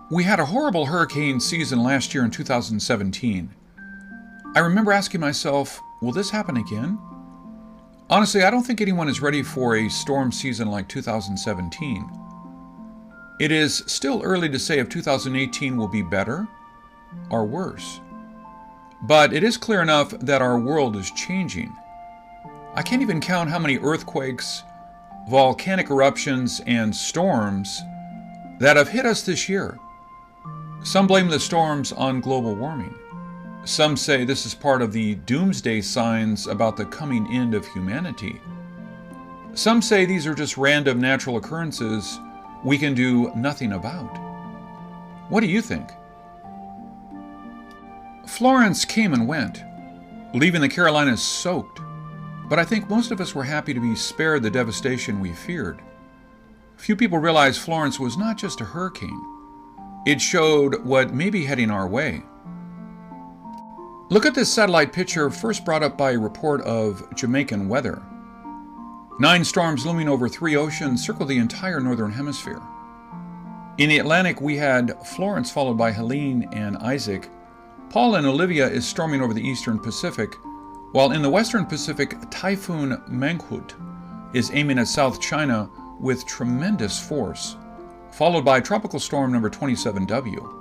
We had a horrible hurricane season last year in 2017. I remember asking myself, will this happen again? Honestly, I don't think anyone is ready for a storm season like 2017. It is still early to say if 2018 will be better or worse. But it is clear enough that our world is changing. I can't even count how many earthquakes, volcanic eruptions, and storms that have hit us this year. Some blame the storms on global warming. Some say this is part of the doomsday signs about the coming end of humanity. Some say these are just random natural occurrences we can do nothing about. What do you think? Florence came and went, leaving the Carolinas soaked, but I think most of us were happy to be spared the devastation we feared. Few people realize Florence was not just a hurricane. It showed what may be heading our way. Look at this satellite picture first brought up by a report of Jamaican weather. 9 storms looming over 3 oceans circle the entire northern hemisphere. In the Atlantic, we had Florence followed by Helene and Isaac. Paul and Olivia is storming over the eastern Pacific, while in the western Pacific, Typhoon Mangkhut is aiming at South China with tremendous force, followed by tropical storm number 27W.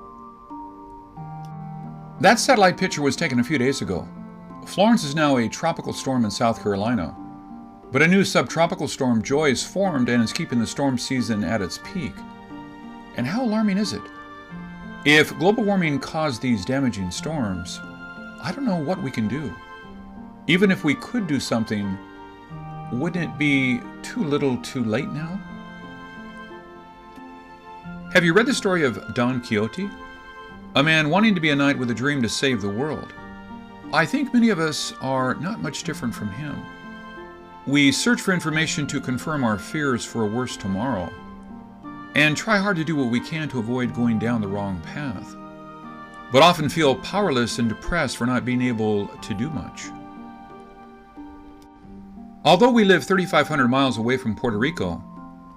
That satellite picture was taken a few days ago. Florence is now a tropical storm in South Carolina, but a new subtropical storm, Joy, is formed and is keeping the storm season at its peak. And how alarming is it? If global warming caused these damaging storms, I don't know what we can do. Even if we could do something, wouldn't it be too little too late now? Have you read the story of Don Quixote? A man wanting to be a knight with a dream to save the world. I think many of us are not much different from him. We search for information to confirm our fears for a worse tomorrow, and try hard to do what we can to avoid going down the wrong path, but often feel powerless and depressed for not being able to do much. Although we live 3,500 miles away from Puerto Rico,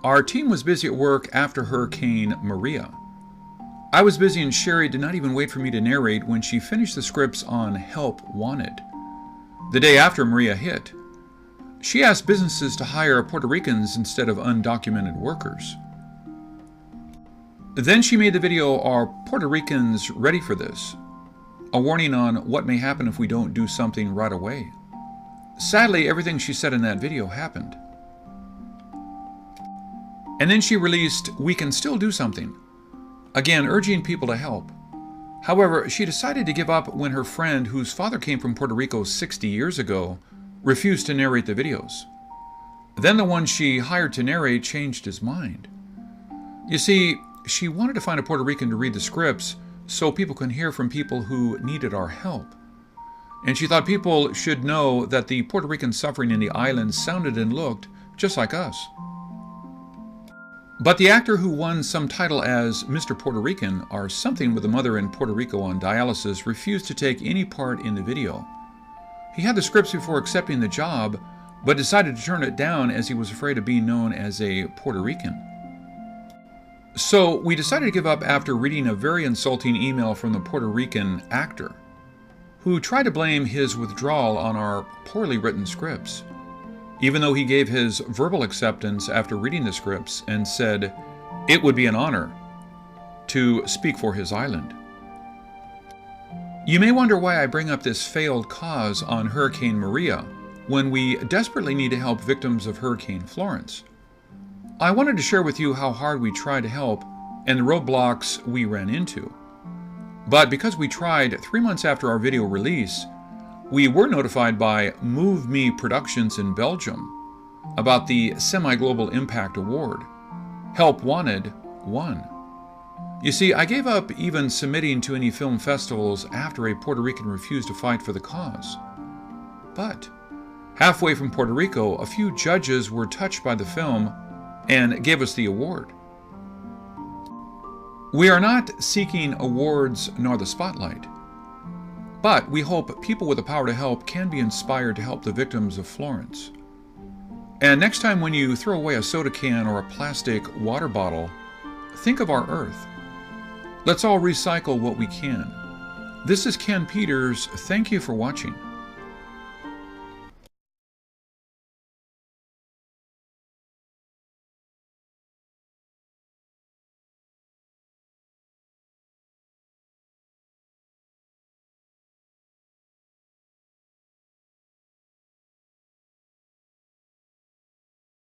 our team was busy at work after Hurricane Maria. I was busy and Sherry did not even wait for me to narrate when she finished the scripts on Help Wanted. The day after Maria hit, she asked businesses to hire Puerto Ricans instead of undocumented workers. Then she made the video, Are Puerto Ricans Ready for This? A warning on what may happen if we don't do something right away. Sadly, everything she said in that video happened. And then she released We Can Still Do Something, again urging people to help. However, she decided to give up when her friend, whose father came from Puerto Rico 60 years ago, refused to narrate the videos. Then the one she hired to narrate changed his mind. You see, she wanted to find a Puerto Rican to read the scripts so people can hear from people who needed our help. And she thought people should know that the Puerto Ricans suffering in the islands sounded and looked just like us. But the actor who won some title as Mr. Puerto Rican, or something with a mother in Puerto Rico on dialysis, refused to take any part in the video. He had the scripts before accepting the job, but decided to turn it down as he was afraid of being known as a Puerto Rican. So we decided to give up after reading a very insulting email from the Puerto Rican actor, who tried to blame his withdrawal on our poorly written scripts, even though he gave his verbal acceptance after reading the scripts and said it would be an honor to speak for his island. You may wonder why I bring up this failed cause on Hurricane Maria when we desperately need to help victims of Hurricane Florence. I wanted to share with you how hard we tried to help and the roadblocks we ran into. But because we tried 3 months after our video release, we were notified by Move Me Productions in Belgium about the Semi-Global Impact Award. Help Wanted won. You see, I gave up even submitting to any film festivals after a Puerto Rican refused to fight for the cause. But halfway from Puerto Rico, a few judges were touched by the film and gave us the award. We are not seeking awards nor the spotlight, but we hope people with the power to help can be inspired to help the victims of Florence. And next time when you throw away a soda can or a plastic water bottle, think of our Earth. Let's all recycle what we can. This is Ken Peters. Thank you for watching.